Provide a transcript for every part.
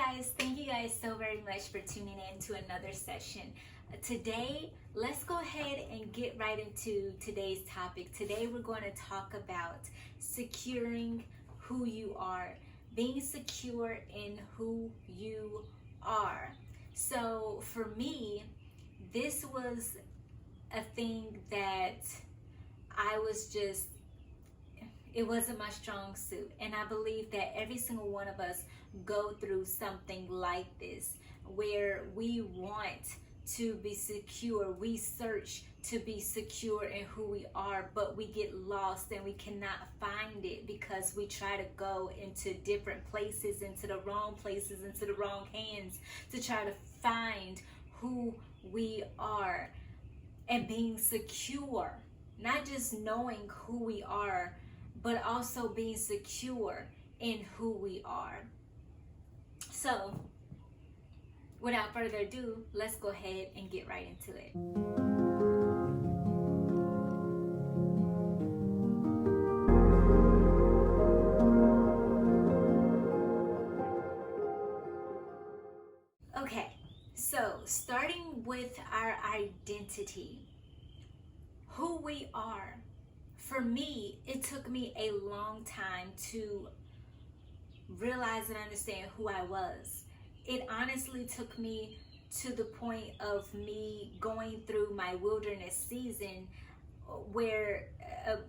guys, thank you guys so very much for tuning in to another session. Today, let's go ahead and get right into today's topic. Today, we're going to talk about securing who you are, being secure in who you are. So, for me, this was a thing that I was just, it wasn't my strong suit. And I believe that every single one of us go through something like this, where we want to be secure. We search to be secure in who we are, but we get lost and we cannot find it because we try to go into different places, into the wrong places, into the wrong hands to try to find who we are. And being secure, not just knowing who we are, but also being secure in who we are. So, without further ado, let's go ahead and get right into it. Okay, so starting with our identity, who we are. For me, it took me a long time to realize and understand who I was. It honestly took me to the point of me going through my wilderness season, where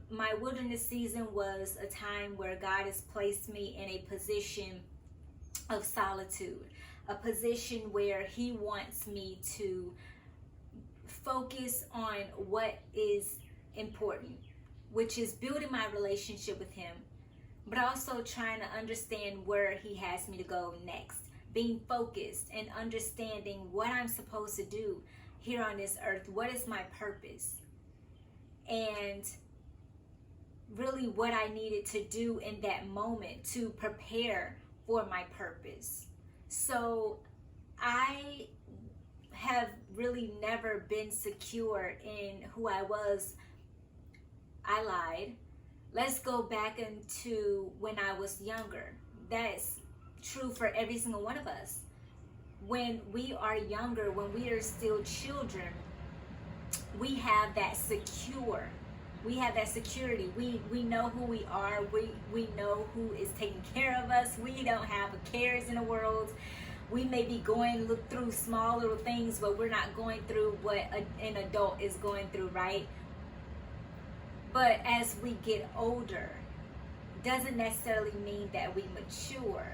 my wilderness season was a time where God has placed me in a position of solitude, a position where He wants me to focus on what is important, which is building my relationship with Him, but also trying to understand where He has me to go next. Being focused and understanding what I'm supposed to do here on this earth. What is my purpose? And really what I needed to do in that moment to prepare for my purpose. So I have really never been secure in who I was. I lied. Let's go back into when I was younger. That's true for every single one of us. When we are younger, when we are still children, we have that secure. We have that security. We know who we are. We know who is taking care of us. We don't have cares in the world. We may be going through small little things, but we're not going through what an adult is going through, right? But as we get older, doesn't necessarily mean that we mature.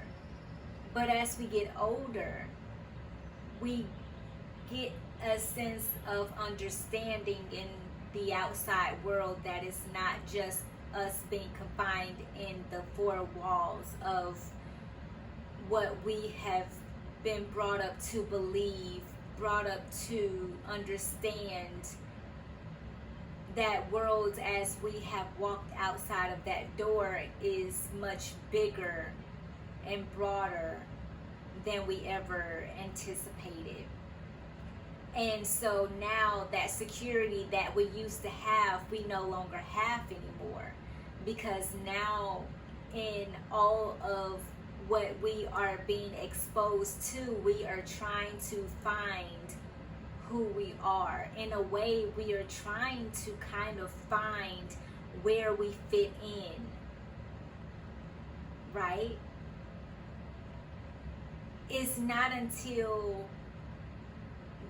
But as we get older, we get a sense of understanding in the outside world that is not just us being confined in the four walls of what we have been brought up to believe, brought up to understand. That world, as we have walked outside of that door, is much bigger and broader than we ever anticipated. And so now that security that we used to have, we no longer have anymore, because now in all of what we are being exposed to, we are trying to find who we are. In a way, we are trying to kind of find where we fit in, right? It's not until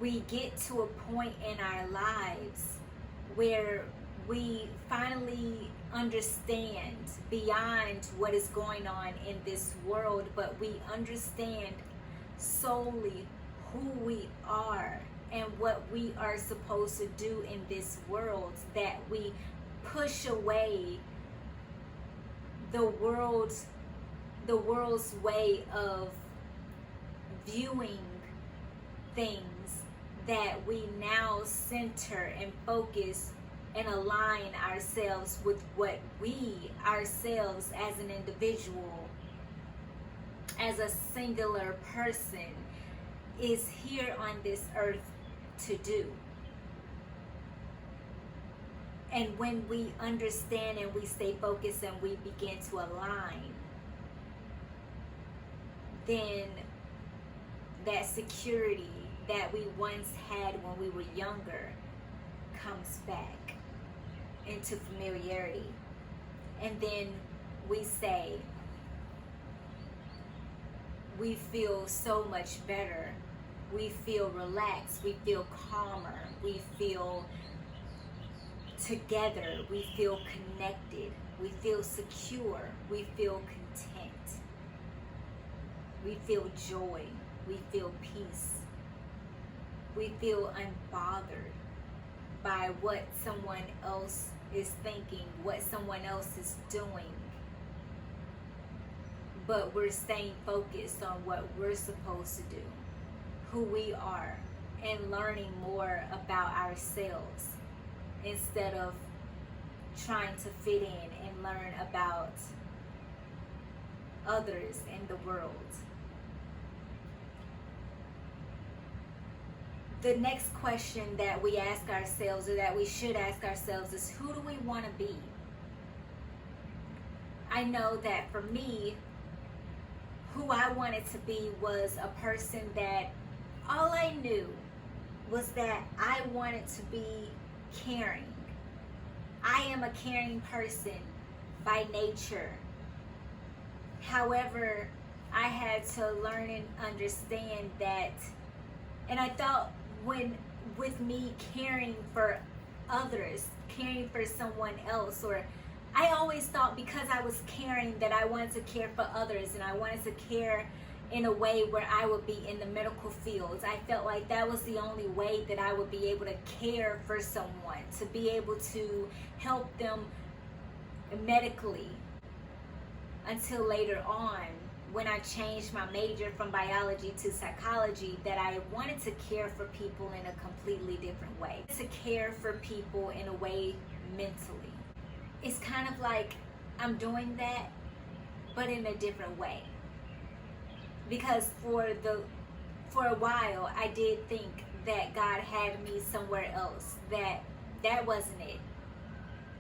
we get to a point in our lives where we finally understand beyond what is going on in this world, but we understand solely who we are and what we are supposed to do in this world, that we push away the world's way of viewing things, that we now center and focus and align ourselves with what we ourselves as an individual, as a singular person, is here on this earth to do. And when we understand and we stay focused and we begin to align, then that security that we once had when we were younger comes back into familiarity. And then we say, we feel so much better. We feel relaxed. We feel calmer. We feel together. We feel connected. We feel secure. We feel content. We feel joy. We feel peace. We feel unbothered by what someone else is thinking, what someone else is doing. But we're staying focused on what we're supposed to do, who we are, and learning more about ourselves instead of trying to fit in and learn about others in the world. The next question that we ask ourselves, or that we should ask ourselves, is who do we want to be? I know that for me, who I wanted to be was a person that all I knew was that I wanted to be caring. I am a caring person by nature. However, I had to learn and understand that, and I thought with me caring for others, caring for someone else, or I always thought because I was caring that I wanted to care for others, and I wanted to care in a way where I would be in the medical fields. I felt like that was the only way that I would be able to care for someone, to be able to help them medically, until later on, when I changed my major from biology to psychology, that I wanted to care for people in a completely different way. To care for people in a way mentally. It's kind of like I'm doing that, but in a different way. Because for a while, I did think that God had me somewhere else, that wasn't it.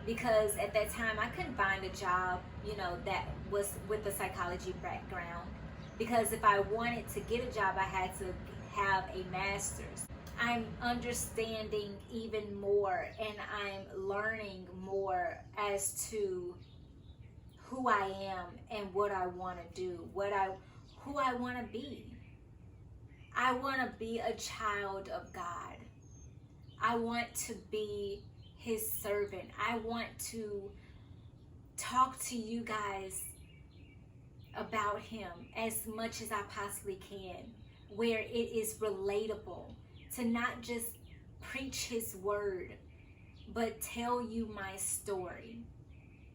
Because at that time, I couldn't find a job, that was with a psychology background. Because if I wanted to get a job, I had to have a master's. I'm understanding even more, and I'm learning more as to who I am and what I want to do, who I want to be. I want to be a child of God. I want to be His servant. I want to talk to you guys about Him as much as I possibly can, where it is relatable, to not just preach His word, but tell you my story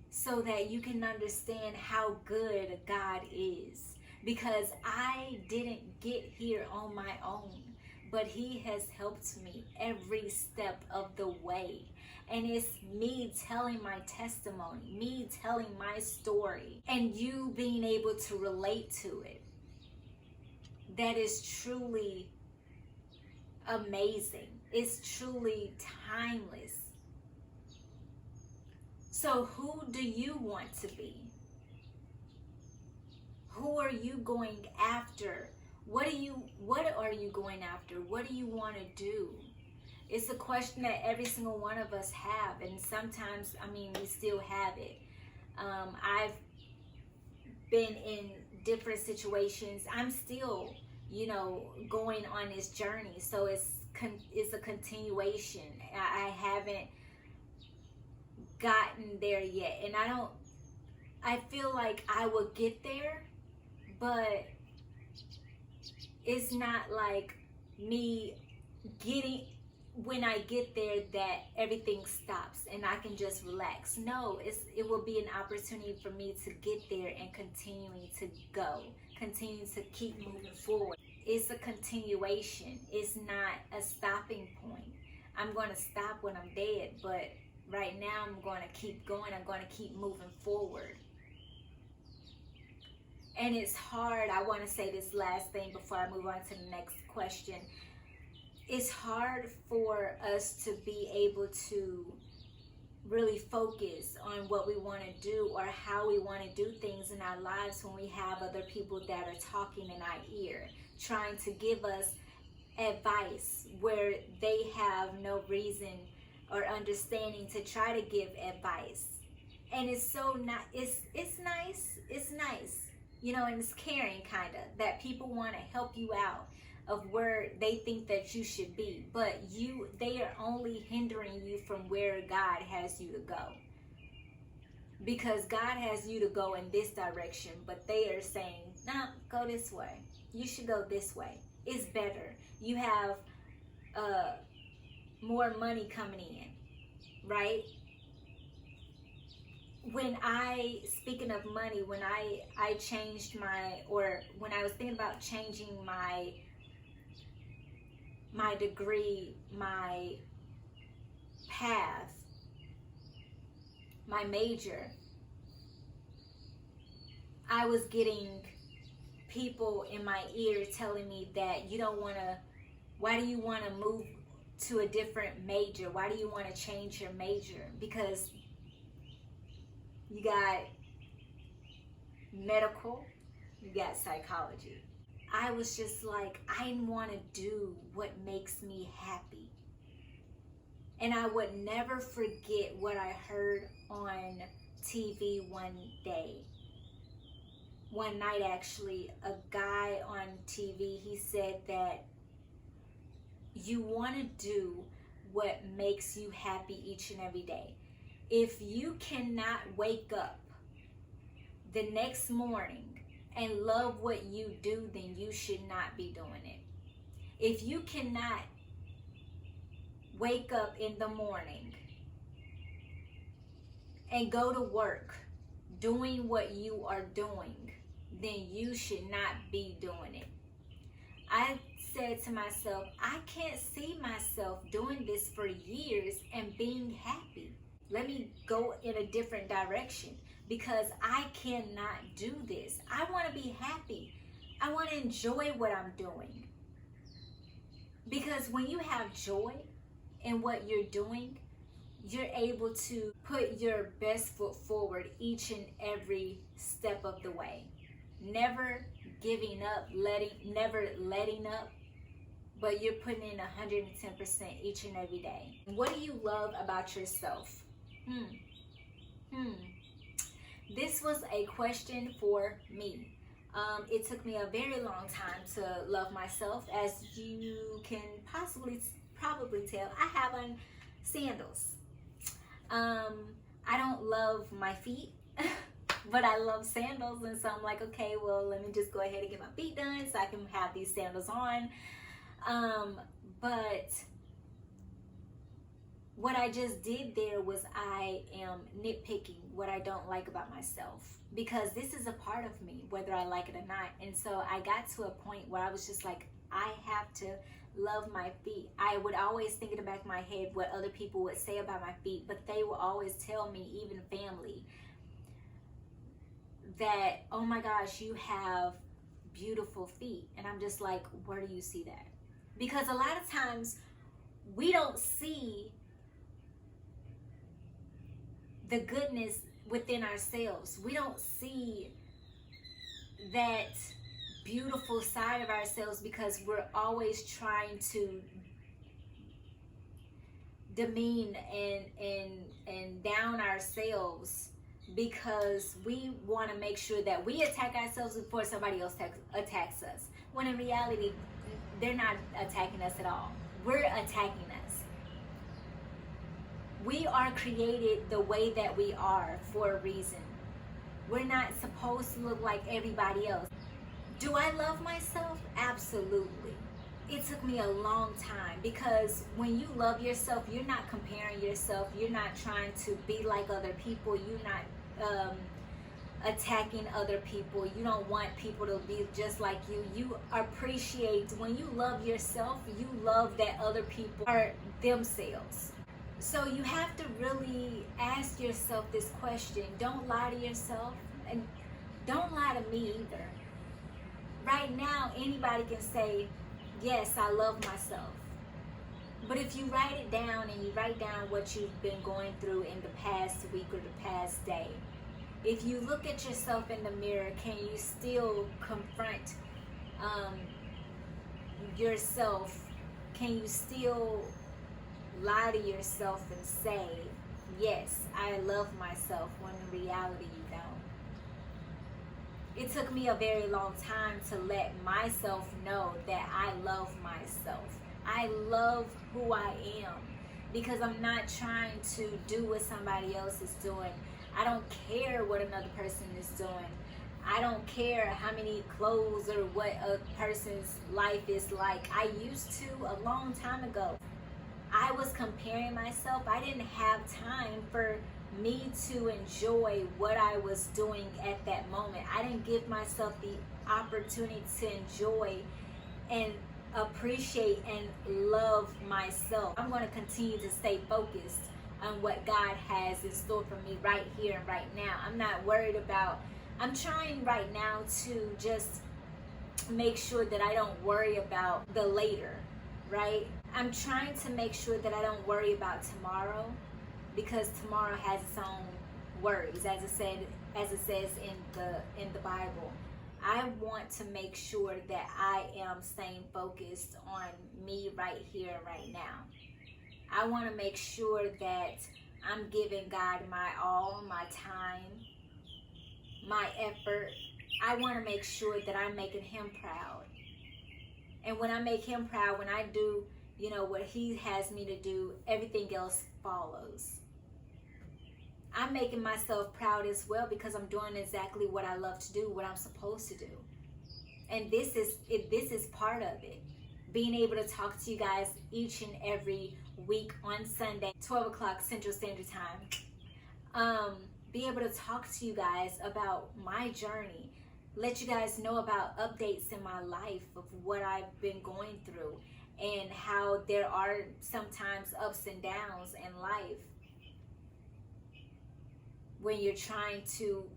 so that you can understand how good God is. Because I didn't get here on my own, but He has helped me every step of the way. And it's me telling my testimony, me telling my story, and you being able to relate to it. That is truly amazing. It's truly timeless. So who do you want to be? Who are you going after? What are you going after? What do you want to do? It's a question that every single one of us have, and sometimes, we still have it. I've been in different situations. I'm still, going on this journey. So it's a continuation. I haven't gotten there yet, and I feel like I will get there, but it's not like me when I get there that everything stops and I can just relax. No, it will be an opportunity for me to get there and continuing to go, continue to keep moving forward. It's a continuation. It's not a stopping point. I'm going to stop when I'm dead, but right now I'm going to keep going. I'm going to keep moving forward. And it's hard. I want to say this last thing before I move on to the next question. It's hard for us to be able to really focus on what we want to do or how we want to do things in our lives when we have other people that are talking in our ear, trying to give us advice where they have no reason or understanding to try to give advice. And it's so not, it's nice, you know, and it's caring kind of, that people want to help you out of where they think that you should be, but they are only hindering you from where God has you to go. Because God has you to go in this direction, but they are saying, no, go this way. You should go this way. It's better. You have more money coming in, right? Speaking of money, when I changed when I was thinking about changing my degree, my path, my major, I was getting people in my ear telling me that why do you want to move to a different major? Why do you want to change your major? Because you got medical, you got psychology. I was just like, I want to do what makes me happy. And I would never forget what I heard on TV one night actually. A guy on TV, he said that you want to do what makes you happy each and every day. If you cannot wake up the next morning and love what you do, then you should not be doing it. If you cannot wake up in the morning and go to work doing what you are doing, then you should not be doing it. I said to myself, I can't see myself doing this for years and being happy. Let me go in a different direction, because I cannot do this. I want to be happy. I want to enjoy what I'm doing. Because when you have joy in what you're doing, you're able to put your best foot forward each and every step of the way. Never giving up, never letting up, but you're putting in 110% each and every day. What do you love about yourself? This was a question for me. It took me a very long time to love myself. As you can probably tell, I have on sandals. I don't love my feet, but I love sandals, and so I'm like, okay, well, let me just go ahead and get my feet done so I can have these sandals on. But what I just did there was I am nitpicking what I don't like about myself, because this is a part of me, whether I like it or not. And so I got to a point where I was just like, I have to love my feet. I would always think in the back of my head what other people would say about my feet, but they will always tell me, even family, that, oh my gosh, you have beautiful feet. And I'm just like, where do you see that? Because a lot of times we don't see the goodness within ourselves. We don't see that beautiful side of ourselves because we're always trying to demean and down ourselves, because we want to make sure that we attack ourselves before somebody else attacks us, when in reality they're not attacking us at all. We're attacking us. We are created the way that we are for a reason. We're not supposed to look like everybody else. Do I love myself? Absolutely. It took me a long time, because when you love yourself, you're not comparing yourself. You're not trying to be like other people. You're not attacking other people. You don't want people to be just like you. You appreciate, when you love yourself, you love that other people are themselves. So you have to really ask yourself this question. Don't lie to yourself, and don't lie to me either. Right now, anybody can say, yes, I love myself. But if you write it down and you write down what you've been going through in the past week or the past day, if you look at yourself in the mirror, can you still confront yourself? Can you still lie to yourself and say, yes, I love myself, when in reality you don't? It took me a very long time to let myself know that I love myself. I love who I am, because I'm not trying to do what somebody else is doing. I don't care what another person is doing. I don't care how many clothes or what a person's life is like. I used to a long time ago. I was comparing myself. I didn't have time for me to enjoy what I was doing at that moment. I didn't give myself the opportunity to enjoy and appreciate and love myself. I'm going to continue to stay focused on what God has in store for me right here and right now. I'm not worried about, I'm trying right now to just make sure that I don't worry about the later, right? I'm trying to make sure that I don't worry about tomorrow, because tomorrow has its own worries, as it says in the Bible. I want to make sure that I am staying focused on me right here and right now. I want to make sure that I'm giving God my all, my time, my effort. I want to make sure that I'm making Him proud. And when I make Him proud, when I do, what He has me to do, everything else follows. I'm making myself proud as well, because I'm doing exactly what I love to do, what I'm supposed to do. And this is part of it. Being able to talk to you guys each and every week on Sunday, 12 o'clock Central Standard Time. Be able to talk to you guys about my journey. Let you guys know about updates in my life of what I've been going through, and how there are sometimes ups and downs in life when you're trying to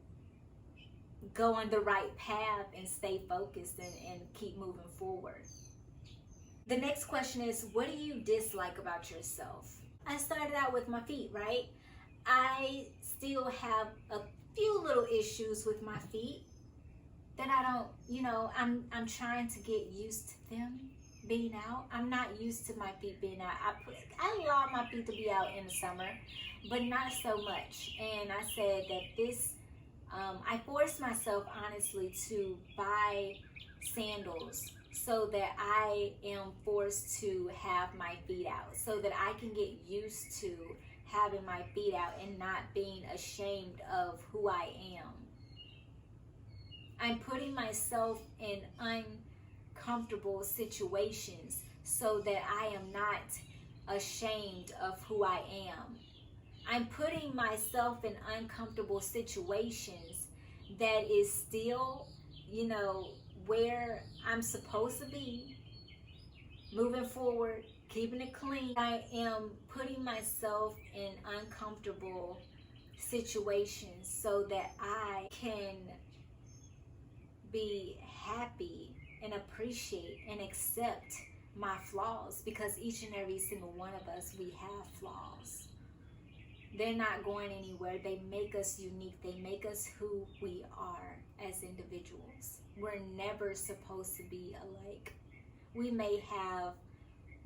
go on the right path and stay focused and keep moving forward. The next question is, what do you dislike about yourself? I started out with my feet, right? I still have a few little issues with my feet that I don't, I'm trying to get used to them being out. I'm not used to my feet being out. I allow my feet to be out in the summer, but not so much. And I said that this, I forced myself honestly to buy sandals so that I am forced to have my feet out, so that I can get used to having my feet out and not being ashamed of who I am. I'm putting myself in uncomfortable situations so that I am not ashamed of who I am. I'm putting myself in uncomfortable situations that is still, where I'm supposed to be, moving forward, keeping it clean. I am putting myself in uncomfortable situations so that I can be happy and appreciate and accept my flaws, because each and every single one of us, we have flaws. They're not going anywhere. They make us unique. They make us who we are as individuals. We're never supposed to be alike. We may have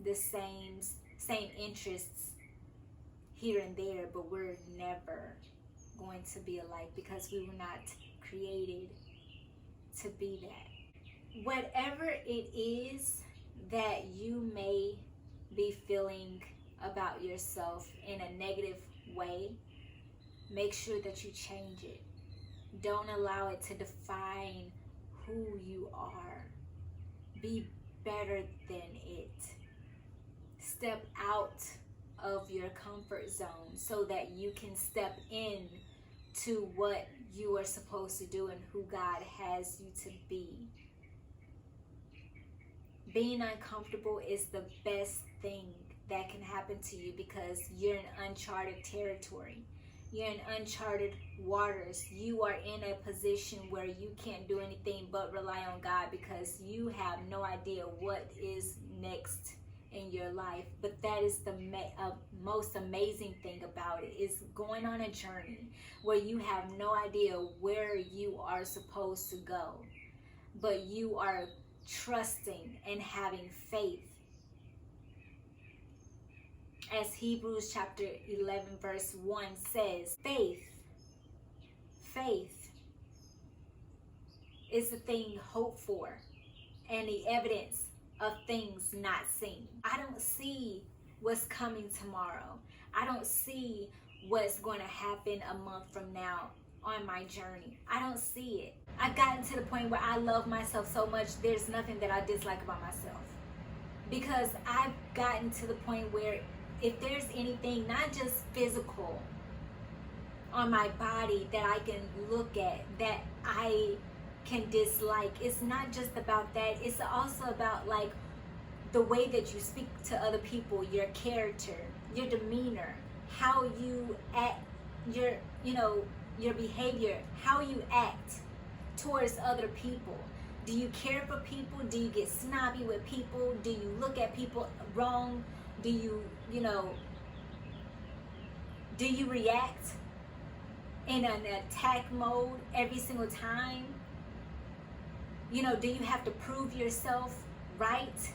the same interests here and there, but we're never going to be alike, because we were not created to be that. Whatever it is that you may be feeling about yourself in a negative way, make sure that you change it. Don't allow it to define who you are. Be better than it. Step out of your comfort zone so that you can step in to what you are supposed to do and who God has you to be. Being uncomfortable is the best thing that can happen to you, because you're in uncharted territory. You're in uncharted waters. You are in a position where you can't do anything but rely on God, because you have no idea what is next in your life. But that is the most amazing thing about it, is going on a journey where you have no idea where you are supposed to go, but you are trusting and having faith. As Hebrews chapter 11 verse 1 says, faith is the thing hoped for and the evidence of things not seen. I don't see what's coming tomorrow. I don't see what's going to happen a month from now on my journey. I don't see it. I've gotten to the point where I love myself so much, there's nothing that I dislike about myself. Because I've gotten to the point where if there's anything, not just physical, on my body that I can look at, that I can dislike, it's not just about that. It's also about like the way that you speak to other people, your character, your demeanor, how you act, your behavior, how you act towards other people. Do you care for people? Do you get snobby with people? Do you look at people wrong? Do you react in an attack mode every single time? Do you have to prove yourself right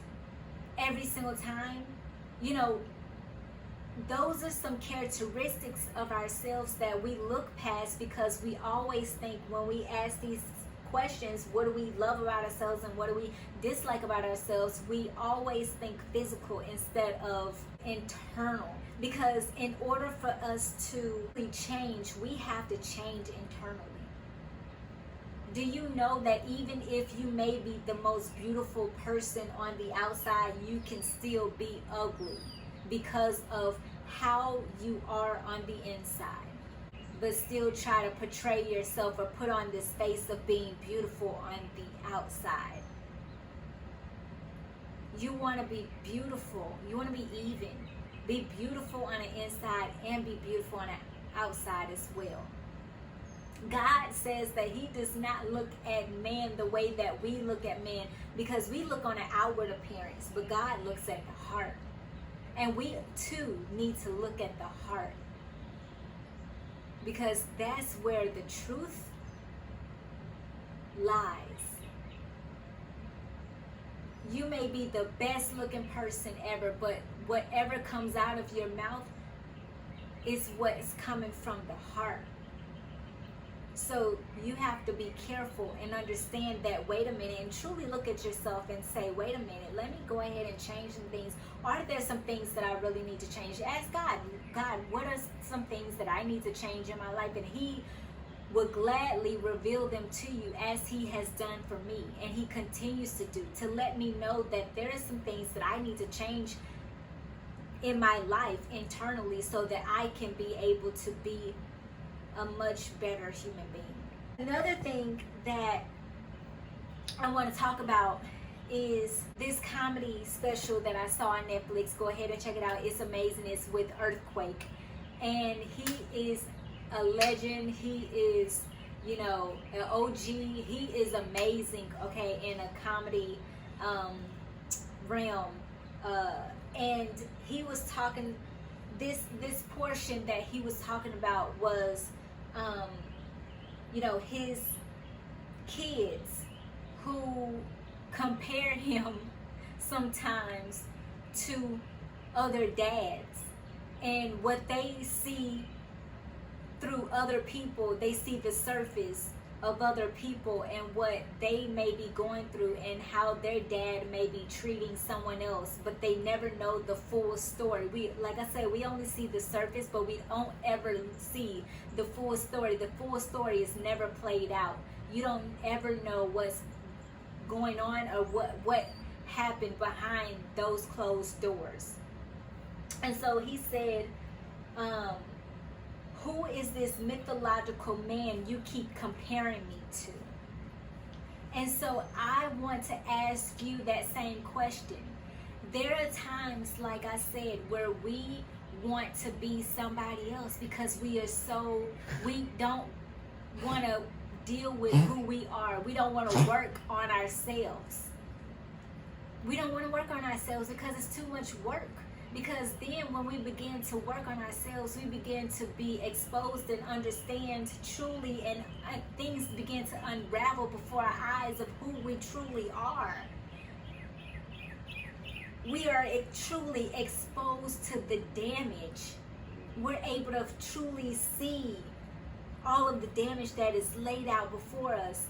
every single time? Those are some characteristics of ourselves that we look past, because we always think when we ask these questions, what do we love about ourselves and what do we dislike about ourselves, we always think physical instead of internal. Because in order for us to change, we have to change internally. Do you know that even if you may be the most beautiful person on the outside, you can still be ugly because of how you are on the inside, but still try to portray yourself or put on this face of being beautiful on the outside? You want to be beautiful. You want to be even. Be beautiful on the inside and be beautiful on the outside as well. God says that he does not look at man the way that we look at man, because we look on an outward appearance, but God looks at the heart. And we too need to look at the heart, because that's where the truth lies. You may be the best looking person ever, but whatever comes out of your mouth is what's coming from the heart. So you have to be careful and understand that, wait a minute, and truly look at yourself and say, wait a minute, let me go ahead and change some things. Are there some things that I really need to change? Ask God, what are some things that I need to change in my life? And he will gladly reveal them to you, as he has done for me, and he continues to do, to let me know that there are some things that I need to change in my life internally, so that I can be able to be a much better human being. Another thing that I want to talk about is this comedy special that I saw on Netflix. Go ahead and check it out. It's amazing. It's with Earthquake, and he is a legend. He is, an OG. He is amazing, okay, in a comedy realm. And he was talking, this portion that he was talking about was his kids who compare him sometimes to other dads, and what they see through other people, they see the surface of other people and what they may be going through and how their dad may be treating someone else, but they never know the full story. Like I said, we only see the surface, but we don't ever see the full story. The full story is never played out. You don't ever know what's going on or what happened behind those closed doors. And so he said, who is this mythological man you keep comparing me to? And so I want to ask you that same question. There are times, like I said, where we want to be somebody else because we don't want to deal with who we are. We don't want to work on ourselves. We don't want to work on ourselves because it's too much work. Because then when we begin to work on ourselves, we begin to be exposed and understand truly, and things begin to unravel before our eyes of who we truly are. We are truly exposed to the damage. We're able to truly see all of the damage that is laid out before us.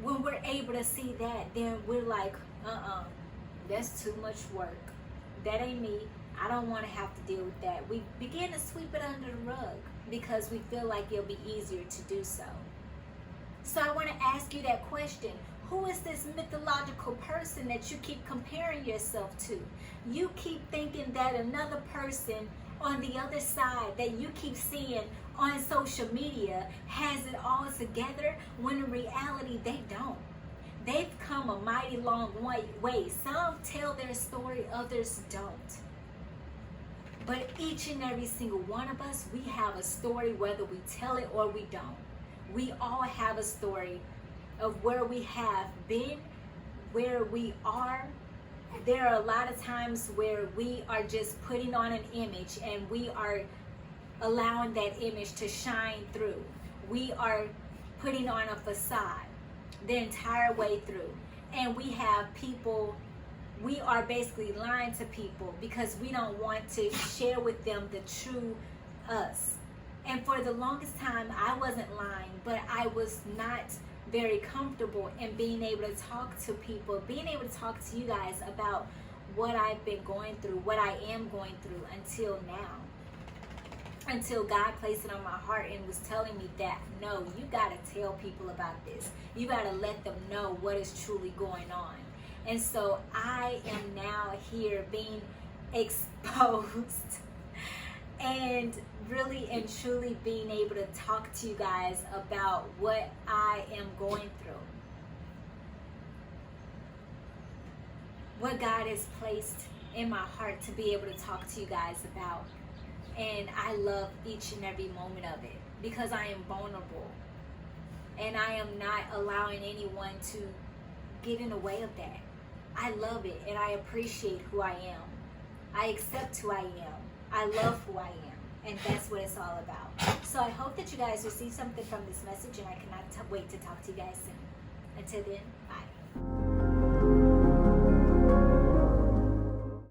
When we're able to see that, then we're like, that's too much work. That ain't me. I don't want to have to deal with that. We begin to sweep it under the rug because we feel like it'll be easier to do so. So I want to ask you that question. Who is this mythological person that you keep comparing yourself to? You keep thinking that another person on the other side that you keep seeing on social media has it all together, when in reality they don't. They've come a mighty long way. Some tell their story, others don't. But each and every single one of us, we have a story whether we tell it or we don't. We all have a story of where we have been, where we are. There are a lot of times where we are just putting on an image and we are allowing that image to shine through. We are putting on a facade the entire way through. And we have people, we are basically lying to people because we don't want to share with them the true us. And for the longest time, I wasn't lying, but I was not very comfortable in being able to talk to people, being able to talk to you guys about what I've been going through, what I am going through until now. Until God placed it on my heart and was telling me that, no, you got to tell people about this. You got to let them know what is truly going on. And so I am now here being exposed and really and truly being able to talk to you guys about what I am going through. What God has placed in my heart to be able to talk to you guys about. And I love each and every moment of it because I am vulnerable. And I am not allowing anyone to get in the way of that. I love it and I appreciate who I am. I accept who I am. I love who I am. And that's what it's all about. So I hope that you guys receive something from this message, and I cannot wait to talk to you guys soon. Until then, bye.